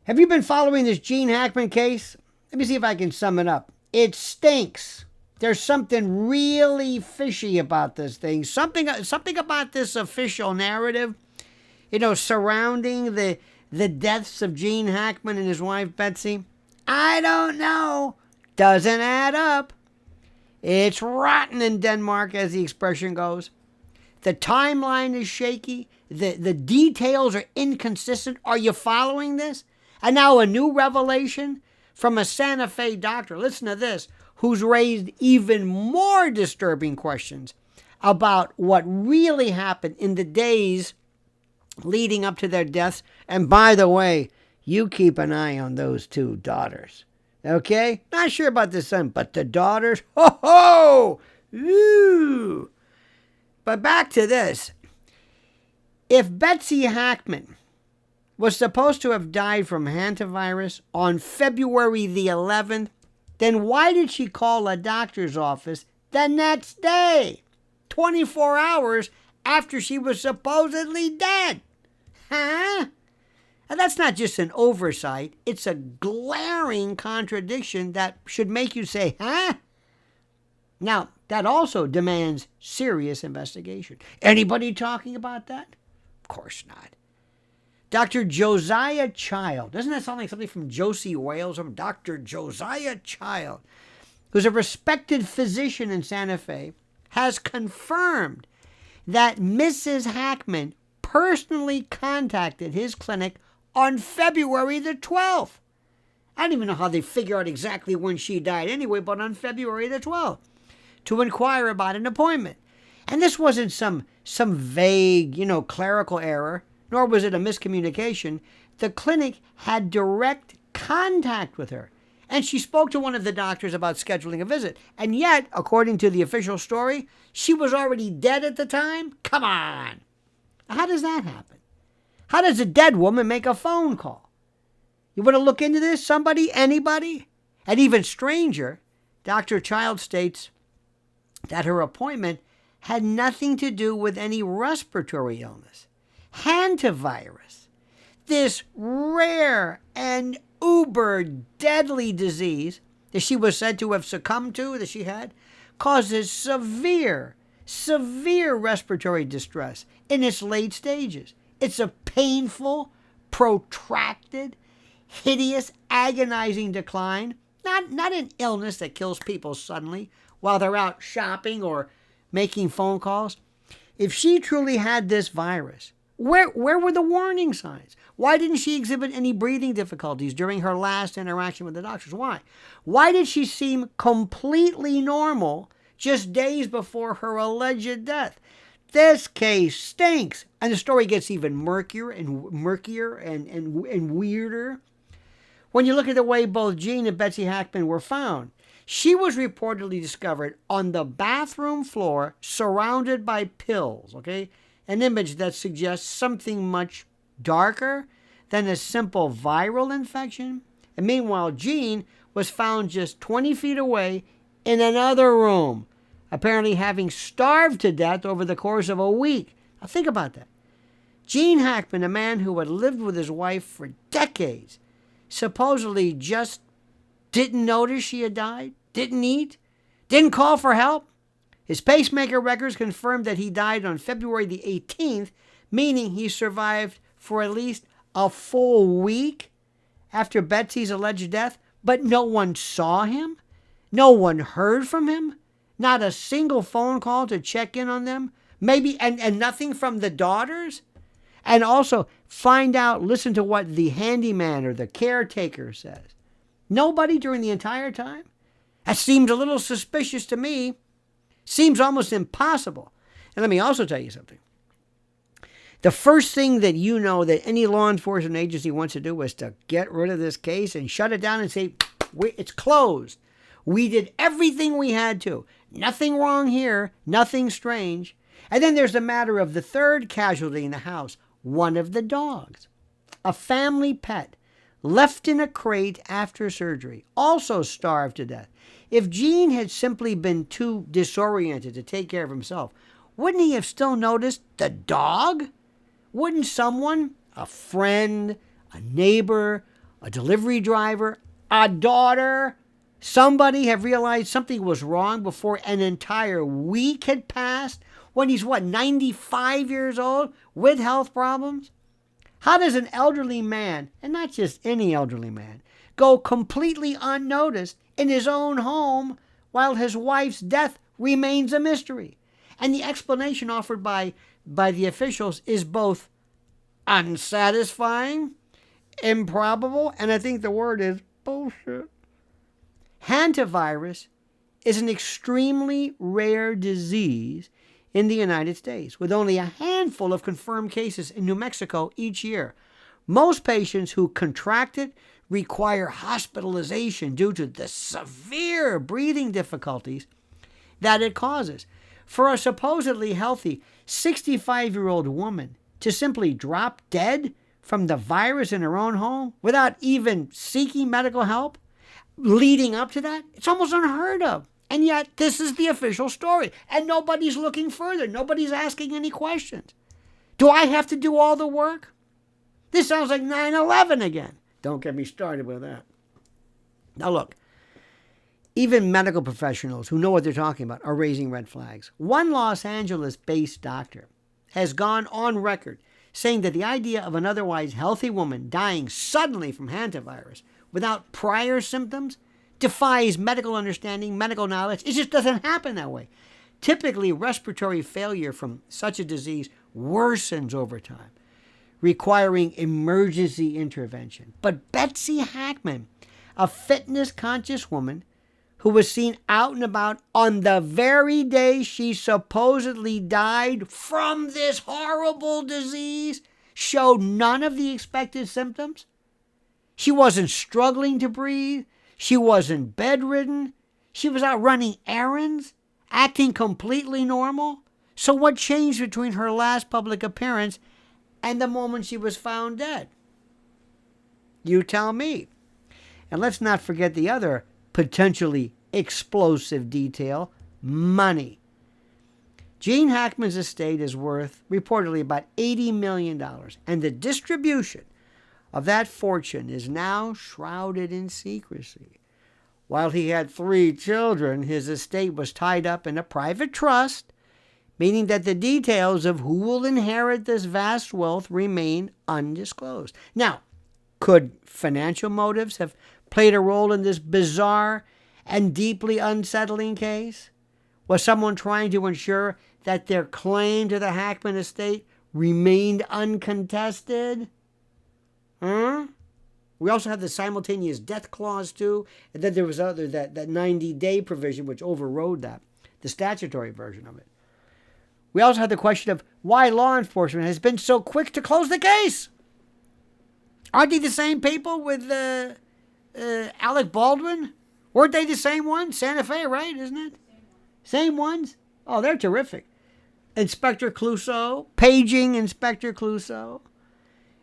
Have you been following this Gene Hackman case? Let me see if I can sum it up. It stinks. There's something really fishy about this thing. Something about this official narrative, surrounding the deaths of Gene Hackman and his wife Betsy. I don't know. Doesn't add up. It's rotten in Denmark, as the expression goes. The timeline is shaky. The details are inconsistent. Are you following this? And now a new revelation from a Santa Fe doctor, listen to this, who's raised even more disturbing questions about what really happened in the days leading up to their deaths. And by the way, you keep an eye on those two daughters. Okay? Not sure about the son, but the daughters, ho ho! Ooh. But back to this. If Betsy Hackman was supposed to have died from hantavirus on February the 11th, then why did she call a doctor's office the next day, 24 hours after she was supposedly dead? Huh? And that's not just an oversight. It's a glaring contradiction that should make you say, huh? Now, that also demands serious investigation. Anybody talking about that? Of course not. Dr. Josiah Child. Doesn't that sound like something from Josie Wales? From Dr. Josiah Child, who's a respected physician in Santa Fe, has confirmed that Mrs. Hackman personally contacted his clinic on February the 12th. I don't even know how they figure out exactly when she died anyway, but on February the 12th, to inquire about an appointment. And this wasn't some vague, clerical error, nor was it a miscommunication. The clinic had direct contact with her, and she spoke to one of the doctors about scheduling a visit. And yet, according to the official story, she was already dead at the time? Come on! How does that happen? How does a dead woman make a phone call? You want to look into this? Somebody? Anybody? And even stranger, Dr. Child states that her appointment had nothing to do with any respiratory illness. Hantavirus, this rare and uber deadly disease that she was said to have succumbed to, that she had, causes severe respiratory distress in its late stages. It's a painful, protracted, hideous, agonizing decline, not an illness that kills people suddenly while they're out shopping or making phone calls. If she truly had this virus, where were the warning signs? Why didn't she exhibit any breathing difficulties during her last interaction with the doctors? Why? Why did she seem completely normal just days before her alleged death? This case stinks. And the story gets even murkier and weirder. When you look at the way both Gene and Betsy Hackman were found, she was reportedly discovered on the bathroom floor surrounded by pills, okay? An image that suggests something much darker than a simple viral infection. And meanwhile, Gene was found just 20 feet away in another room, apparently having starved to death over the course of a week. Now think about that. Gene Hackman, a man who had lived with his wife for decades, supposedly just didn't notice she had died, didn't eat, didn't call for help. His pacemaker records confirmed that he died on February the 18th, meaning he survived for at least a full week after Betsy's alleged death, but no one saw him, no one heard from him, not a single phone call to check in on them, maybe, and nothing from the daughters. And also find out, listen to what the handyman or the caretaker says. Nobody during the entire time? That seems a little suspicious to me. Seems almost impossible. And let me also tell you something. The first thing that you know that any law enforcement agency wants to do is to get rid of this case and shut it down and say, it's closed. We did everything we had to. Nothing wrong here. Nothing strange. And then there's the matter of the third casualty in the house, one of the dogs. A family pet left in a crate after surgery, also starved to death. If Gene had simply been too disoriented to take care of himself, wouldn't he have still noticed the dog? Wouldn't someone, a friend, a neighbor, a delivery driver, a daughter, somebody have realized something was wrong before an entire week had passed when he's, 95 years old with health problems? How does an elderly man, and not just any elderly man, go completely unnoticed in his own home while his wife's death remains a mystery? And the explanation offered by the officials is both unsatisfying, improbable, and I think the word is bullshit. Hantavirus is an extremely rare disease in the United States, with only a handful of confirmed cases in New Mexico each year. Most patients who contract it require hospitalization due to the severe breathing difficulties that it causes. For a supposedly healthy 65-year-old woman to simply drop dead from the virus in her own home without even seeking medical help leading up to that, it's almost unheard of. And yet, this is the official story. And nobody's looking further. Nobody's asking any questions. Do I have to do all the work? This sounds like 9/11 again. Don't get me started with that. Now look, even medical professionals who know what they're talking about are raising red flags. One Los Angeles-based doctor has gone on record saying that the idea of an otherwise healthy woman dying suddenly from hantavirus without prior symptoms defies medical understanding, medical knowledge. It just doesn't happen that way. Typically, respiratory failure from such a disease worsens over time, requiring emergency intervention. But Betsy Hackman, a fitness-conscious woman who was seen out and about on the very day she supposedly died from this horrible disease, showed none of the expected symptoms. She wasn't struggling to breathe. She wasn't bedridden. She was out running errands, acting completely normal. So what changed between her last public appearance and the moment she was found dead? You tell me. And let's not forget the other potentially explosive detail: money. Gene Hackman's estate is worth reportedly about $80 million, and the distribution of that fortune is now shrouded in secrecy. While he had 3 children, his estate was tied up in a private trust, meaning that the details of who will inherit this vast wealth remain undisclosed. Now, could financial motives have played a role in this bizarre and deeply unsettling case? Was someone trying to ensure that their claim to the Hackman estate remained uncontested? We also have the simultaneous death clause, too. And then there was that 90-day provision, which overrode that, the statutory version of it. We also had the question of why law enforcement has been so quick to close the case. Aren't they the same people with Alec Baldwin? Weren't they the same ones? Santa Fe, right? Isn't it? Same ones? Oh, they're terrific. Inspector Clouseau, paging Inspector Clouseau.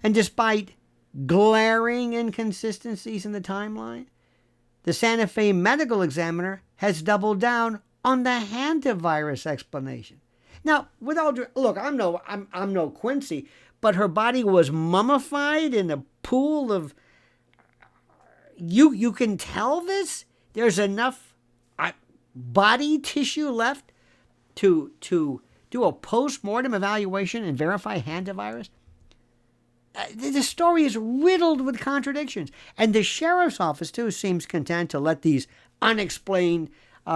And despite glaring inconsistencies in the timeline, the Santa Fe medical examiner has doubled down on the hantavirus explanation. Now, with all look, I'm no Quincy, but her body was mummified in a pool of. You can tell this. There's enough body tissue left to do a post-mortem evaluation and verify hantavirus. The story is riddled with contradictions. And the sheriff's office, too, seems content to let these unexplained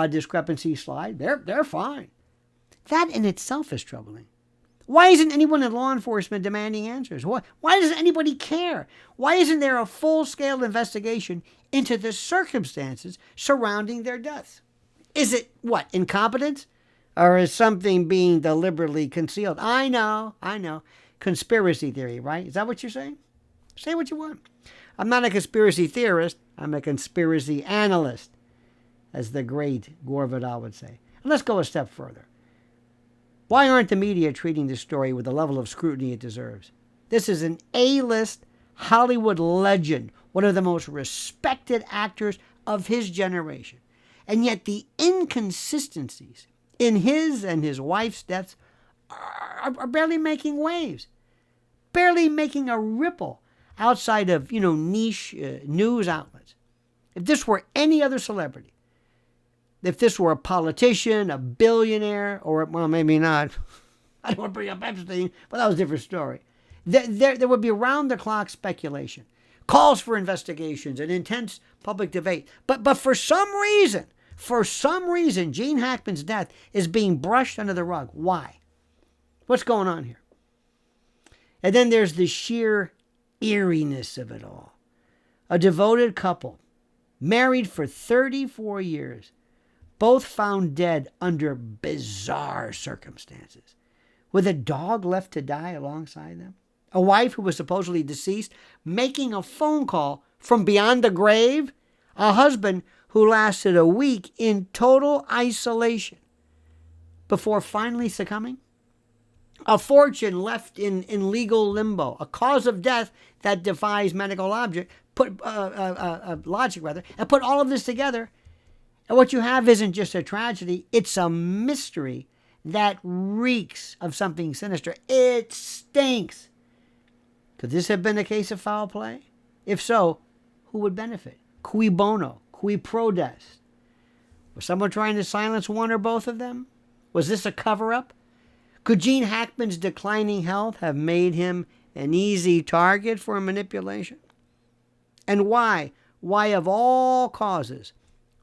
discrepancies slide. They're fine. That in itself is troubling. Why isn't anyone in law enforcement demanding answers? Why doesn't anybody care? Why isn't there a full-scale investigation into the circumstances surrounding their deaths? Is it, incompetence? Or is something being deliberately concealed? I know. Conspiracy theory, right? Is that what you're saying? Say what you want. I'm not a conspiracy theorist. I'm a conspiracy analyst, as the great Gore Vidal would say. And let's go a step further. Why aren't the media treating this story with the level of scrutiny it deserves? This is an A-list Hollywood legend, one of the most respected actors of his generation. And yet the inconsistencies in his and his wife's deaths are barely making waves, barely making a ripple outside of, niche news outlets, if this were any other celebrity, if this were a politician, a billionaire, or, well, maybe not. I don't want to bring up Epstein, but that was a different story. There would be round-the-clock speculation, calls for investigations, and intense public debate. But for some reason, Gene Hackman's death is being brushed under the rug. Why? What's going on here? And then there's the sheer eeriness of it all. A devoted couple, married for 34 years, both found dead under bizarre circumstances, with a dog left to die alongside them. A wife who was supposedly deceased making a phone call from beyond the grave. A husband who lasted a week in total isolation before finally succumbing. A fortune left in legal limbo. A cause of death that defies medical logic. Put all of this together, and what you have isn't just a tragedy, it's a mystery that reeks of something sinister. It stinks. Could this have been a case of foul play? If so, who would benefit? Cui bono? Cui prodest? Was someone trying to silence one or both of them? Was this a cover-up? Could Gene Hackman's declining health have made him an easy target for manipulation? And why of all causes,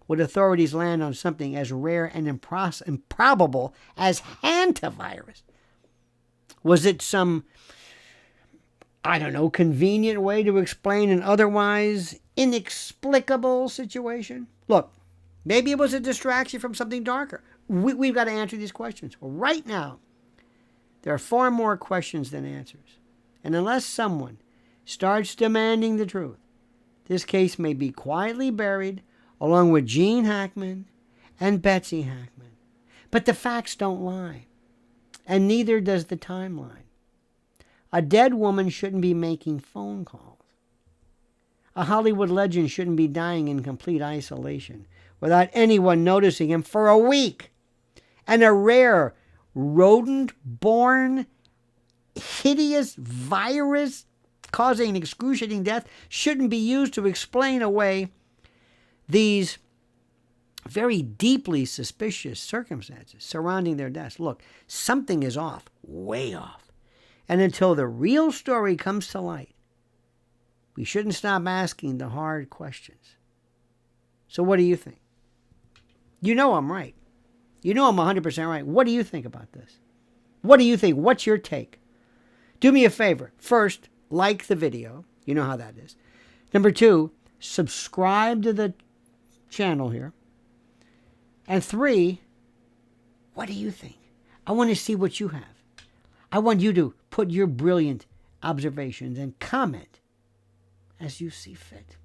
would authorities land on something as rare and improbable as hantavirus? Was it some, convenient way to explain an otherwise inexplicable situation? Look, maybe it was a distraction from something darker. We've got to answer these questions. Right now, there are far more questions than answers. And unless someone starts demanding the truth, this case may be quietly buried along with Gene Hackman and Betsy Hackman. But the facts don't lie, and neither does the timeline. A dead woman shouldn't be making phone calls. A Hollywood legend shouldn't be dying in complete isolation without anyone noticing him for a week. And a rare, rodent-born, hideous virus causing excruciating death shouldn't be used to explain away these very deeply suspicious circumstances surrounding their deaths. Look, something is off, way off. And until the real story comes to light, we shouldn't stop asking the hard questions. So what do you think? You know I'm right. You know I'm 100% right. What do you think about this? What do you think? What's your take? Do me a favor. First, like the video. You know how that is. Number 2, subscribe to the channel here. And 3, what do you think? I want to see what you have. I want you to put your brilliant observations and comment as you see fit.